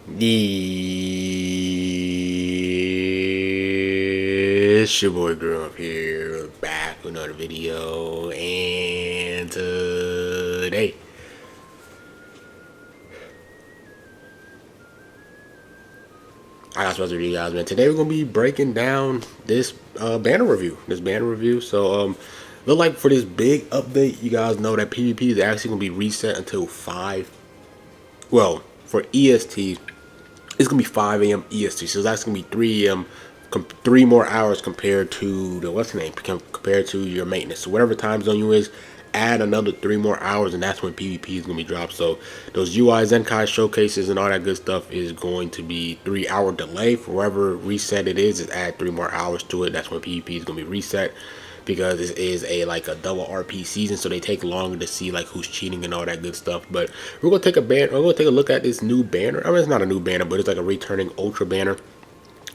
It's your boy Girl up here, back with another video, and today I got supposed to you guys, man. Today we're gonna be breaking down this banner review. So look like for this big update, you guys know that PvP is actually gonna be reset until 5. Well, for EST, it's gonna be 5 a.m. EST, so that's gonna be 3 a.m. 3 more hours compared to the compared to your maintenance. So whatever time zone you is, add another 3 more hours, and that's when PvP is gonna be dropped. So those UI Zenkai showcases and all that good stuff is going to be 3 hour delay. For whatever reset it is, just add 3 more hours to it. That's when PvP is gonna be reset, because this is a double RP season, so they take longer to see like who's cheating and all that good stuff. But we're gonna take a look at this new banner. I mean, it's not a new banner, but it's like a returning Ultra banner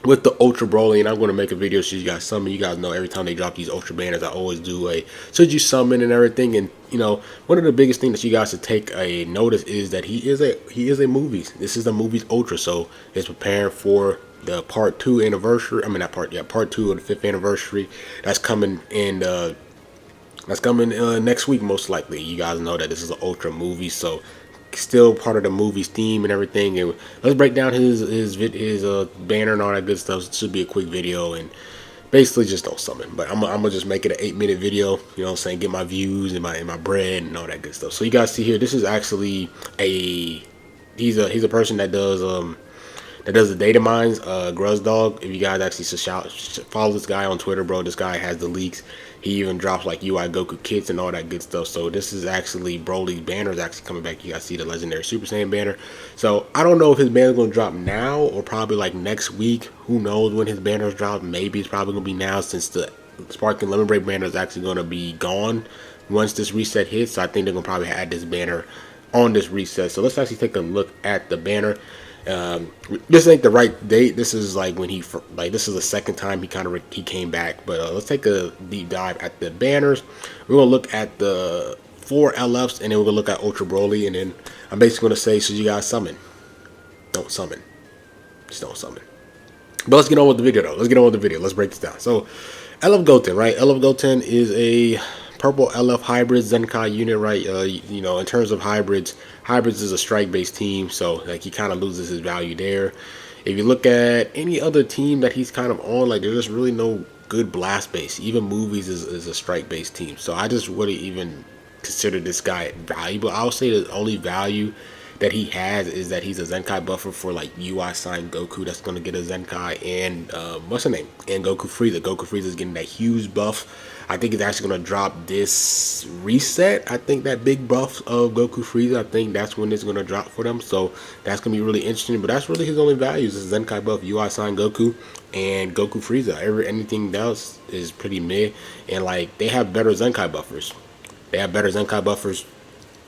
with the Ultra BROLY, and I'm going to make a video so you guys summon. You guys know every time they drop these Ultra banners, I always do a should you summon and everything. And you know, one of the biggest things that you guys should take a notice is that he is a movies. This is the movies Ultra, so it's preparing for the part 2 anniversary. I mean, not part, yeah, part 2 of the 5th anniversary. That's coming in. That's coming next week, most likely. You guys know that this is an Ultra movie, so still part of the movie's theme and everything. And let's break down his banner and all that good stuff. It should be a quick video, and basically just don't summon. But I'm gonna just make it an 8-minute video. You know what I'm saying? Get my views and my bread and all that good stuff. So you guys see here, this is actually he's a person that does the data mines, Gruz Dog. If you guys actually follow this guy on Twitter, bro, this guy has the leaks. He even drops like UI Goku kits and all that good stuff. So this is actually Broly's banner is actually coming back. You guys see the legendary Super Saiyan banner. So I don't know if his banner is going to drop now or probably like next week. Who knows when his banners drop? Maybe it's probably going to be now, since the Sparking Lemon Break banner is actually going to be gone once this reset hits. So I think they're going to probably add this banner on this reset. So let's actually take a look at the banner. This ain't the right date. This is like when this is the second time he came back. But let's take a deep dive at the banners. We're gonna look at the 4 LFs, and then we're gonna look at Ultra Broly, and then I'm basically gonna say, should you guys summon? Don't summon. Just don't summon. But let's get on with the video, though. Let's break this down. So LF Goten, right? LF Goten is a purple LF hybrid Zenkai unit, right? You know, in terms of hybrids is a strike-based team, so like he kind of loses his value there. If you look at any other team that he's kind of on, like there's just really no good blast base. Even movies is a strike-based team, so I just wouldn't even consider this guy valuable. I'll say the only value that he has is that he's a Zenkai buffer for like UI Sign Goku that's going to get a Zenkai, and what's her name, and Goku Frieza. Goku Frieza is getting that huge buff. I think it's actually going to drop this reset. I think that big buff of Goku Frieza, I think that's when it's going to drop for them. So that's going to be really interesting. But that's really his only values is Zenkai buff, UI Sign Goku, and Goku Frieza. Anything else is pretty mid. And like they have better Zenkai buffers.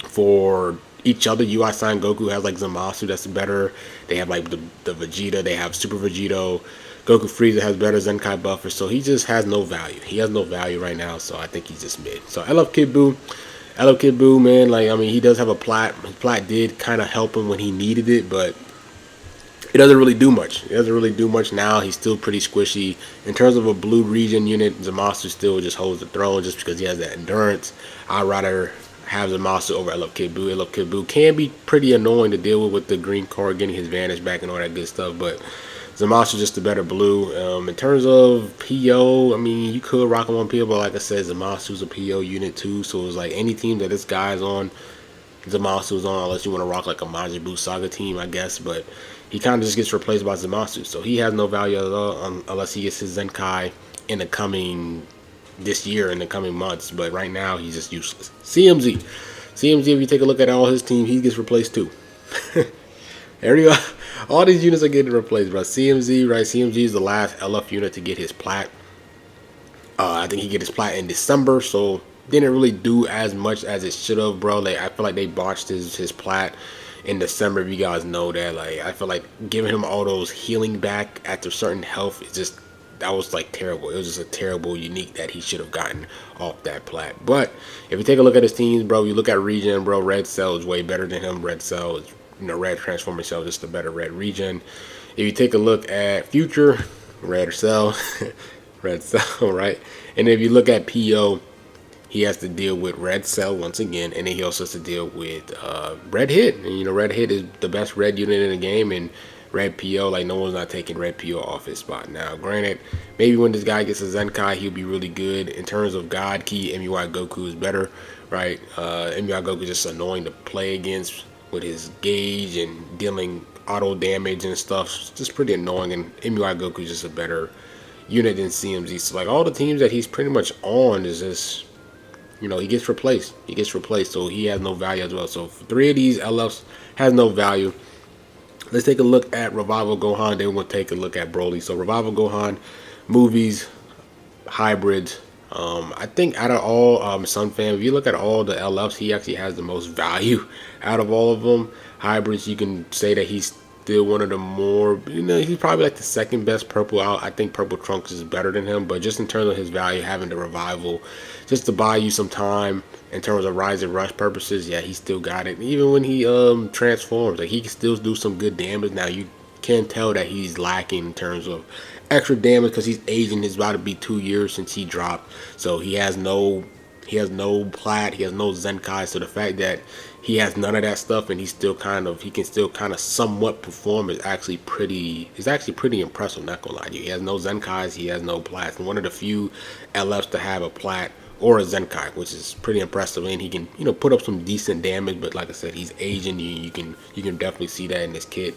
For each other. UI Sign Goku has like Zamasu that's better. They have like the Vegeta. They have Super Vegito. Goku Frieza has better Zenkai buffers, so he just has no value. He has no value right now, so I think he's just mid. So I love Kid Buu. Man. Like, I mean, he does have a plat. His plat did kind of help him when he needed it, but it doesn't really do much. Now he's still pretty squishy. In terms of a blue region unit, Zamasu still just holds the throne just because he has that endurance. I'd rather have Zamasu over LF Kid Buu. LF Kid Buu can be pretty annoying to deal with the green card, getting his Vanish back and all that good stuff, but Zamasu just a better blue. In terms of PO, I mean, you could rock him on PO, but like I said, Zamasu's a PO unit too, so it's like any team that this guy's on, Zamasu's on, unless you want to rock like a Majin Buu Saga team, I guess, but he kind of just gets replaced by Zamasu, so he has no value at all unless he gets his Zenkai in the coming months. But right now he's just useless. CMZ, if you take a look at all his team, he gets replaced too. There you go. All these units are getting replaced, bro. CMZ, right? CMZ is the last LF unit to get his plat. I think he get his plat in December, so didn't really do as much as it should have, bro. Like I feel like they botched his plat in December. If you guys know that, like I feel like giving him all those healing back after certain health is just, that was like terrible. It was just a terrible unique that he should have gotten off that plat. But if you take a look at his teams, bro, you look at region, bro, Red Cell is way better than him. Red Cell is red transform itself, just a better red regen. If you take a look at future, red cell, red cell, right? And if you look at PO, he has to deal with red cell once again, and then he also has to deal with red hit. And red hit is the best red unit in the game, and red PO, like no one's not taking red PO off his spot. Now, granted, maybe when this guy gets a Zenkai, he'll be really good. In terms of God Key, MUI Goku is better, right? MUI Goku is just annoying to play against with his gauge and dealing auto damage and stuff. It's just pretty annoying, and MUI Goku is just a better unit than CMZ. So like all the teams that he's pretty much on is just, he gets replaced. He gets replaced, so he has no value as well. So 3 of these LFs has no value. Let's take a look at Revival Gohan. Then we'll take a look at Broly. So Revival Gohan, movies, hybrids. I think out of all Sun Fam, if you look at all the LFs, he actually has the most value out of all of them. Hybrids, you can say that he's still one of the more, he's probably like the second best purple out. I think Purple Trunks is better than him, but just in terms of his value, having the Revival, just to buy you some time in terms of Rise and Rush purposes, yeah, he still got it. Even when he transforms, like he can still do some good damage. Now you can tell that he's lacking in terms of extra damage because he's aging. It's about to be 2 years since he dropped, so he has no plat, he has no Zenkai. So the fact that he has none of that stuff and he can still kind of somewhat perform is actually pretty impressive. Not gonna lie to you, he has no Zenkais, he has no plats, and one of the few LFs to have a plat or a Zenkai, which is pretty impressive. And he can put up some decent damage, but like I said, he's aging. You can definitely see that in this kid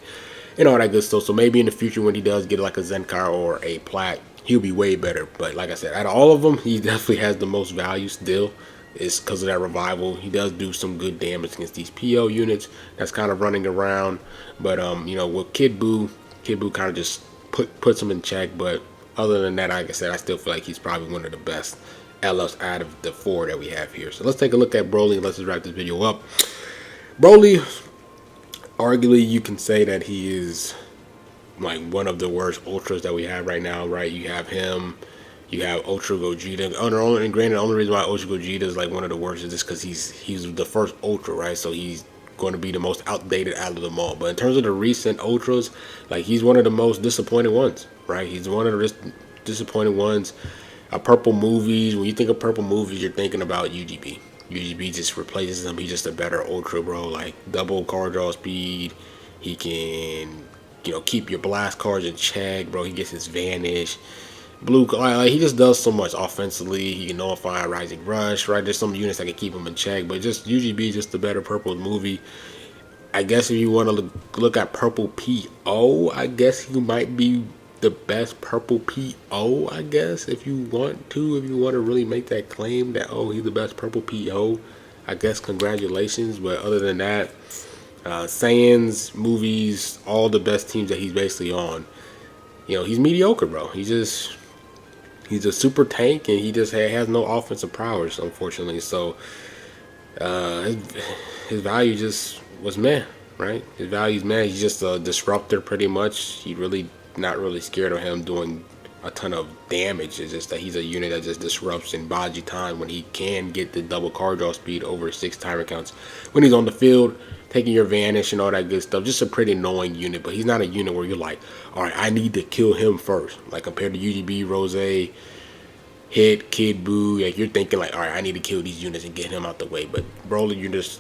and all that good stuff. So maybe in the future when he does get like a Zenkai or a plat, he'll be way better. But like I said, out of all of them, he definitely has the most value still. It's because of that Revival. He does do some good damage against these PO units that's kind of running around. But with Kid Buu kind of just puts him in check. But other than that, like I said, I still feel like he's probably one of the best LFs out of the 4 that we have here. So let's take a look at Broly. Let's just wrap this video up. Broly, arguably, you can say that he is like one of the worst ultras that we have right now, right? You have him, you have Ultra Gogeta. And granted, the only reason why Ultra Gogeta is like one of the worst is just because he's the first ultra, right? So he's going to be the most outdated out of them all. But in terms of the recent ultras, like he's one of the most disappointing ones, right? He's one of the disappointing ones. Purple movies. When you think of purple movies, you're thinking about UGB. UGB just replaces him. He's just a better ultra, bro. Like double card draw speed. He can, keep your blast cards in check, bro. He gets his vanish. Blue, like he just does so much offensively. He can nullify Rising Rush, right? There's some units that can keep him in check, but just UGB, just the better purple movie. I guess if you want to look at purple PO, I guess he might be the best purple PO, I guess, if you want to really make that claim that, oh, he's the best purple PO, I guess congratulations. But other than that, Saiyans, movies, all the best teams that he's basically on, he's mediocre, bro. He's a super tank, and he just has no offensive prowess, unfortunately. So his value just was meh, right? His value's meh. He's just a disruptor pretty much. He really not really scared of him doing a ton of damage. It's just that he's a unit that just disrupts in Baji time when he can get the double card draw speed over 6 tyrant counts when he's on the field, taking your vanish and all that good stuff. Just a pretty annoying unit, but he's not a unit where you're like, all right, I need to kill him first. Like compared to UGB, Rose, Hit, Kid Buu, like you're thinking like, all right, I need to kill these units and get him out the way. But Broly, you're just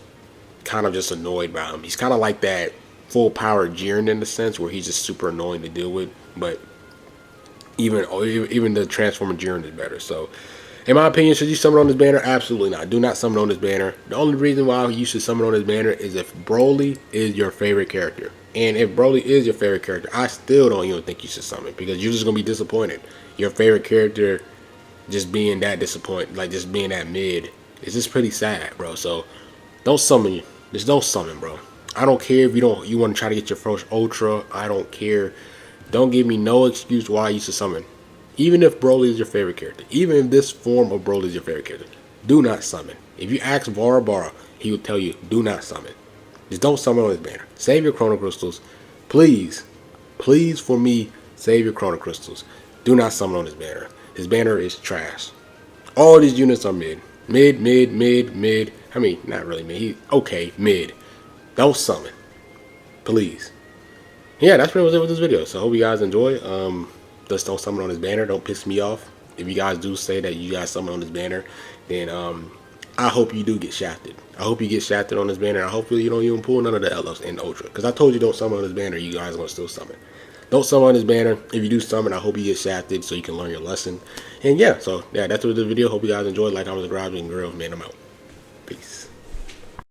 kind of just annoyed by him. He's kind of like that full power Jiren in the sense where he's just super annoying to deal with. But even the transformer Jiren is better. So in my opinion, should you summon on this banner? Absolutely not. Do not summon on this banner. The only reason why you should summon on this banner is if Broly is your favorite character. And if Broly is your favorite character, I still don't even think you should summon, because you're just going to be disappointed. Your favorite character just being that disappointed, like just being that mid, it's just pretty sad, bro. So don't summon. Just don't summon, bro. I don't care if you want to try to get your first ultra. I don't care. Don't give me no excuse why you should summon. Even if Broly is your favorite character, even if this form of Broly is your favorite character, do not summon. If you ask Bara, he will tell you, do not summon. Just don't summon on his banner. Save your Chrono Crystals. Please, please for me, save your Chrono Crystals. Do not summon on his banner. His banner is trash. All these units are mid. Mid. I mean, not really mid. He's okay, mid. Don't summon. please. Yeah, that's pretty much it with this video. So I hope you guys enjoy. Just don't summon on this banner. Don't piss me off. If you guys do say that you guys summon on this banner, then I hope you do get shafted. I hope you get shafted on this banner. I hope you don't even pull none of the LFs in Ultra. Because I told you don't summon on this banner, you guys are going to still summon. Don't summon on this banner. If you do summon, I hope you get shafted so you can learn your lesson. And yeah, so yeah, that's what this video. Hope you guys enjoyed. Like, comment, subscribe, and girls, man, I'm out. Peace.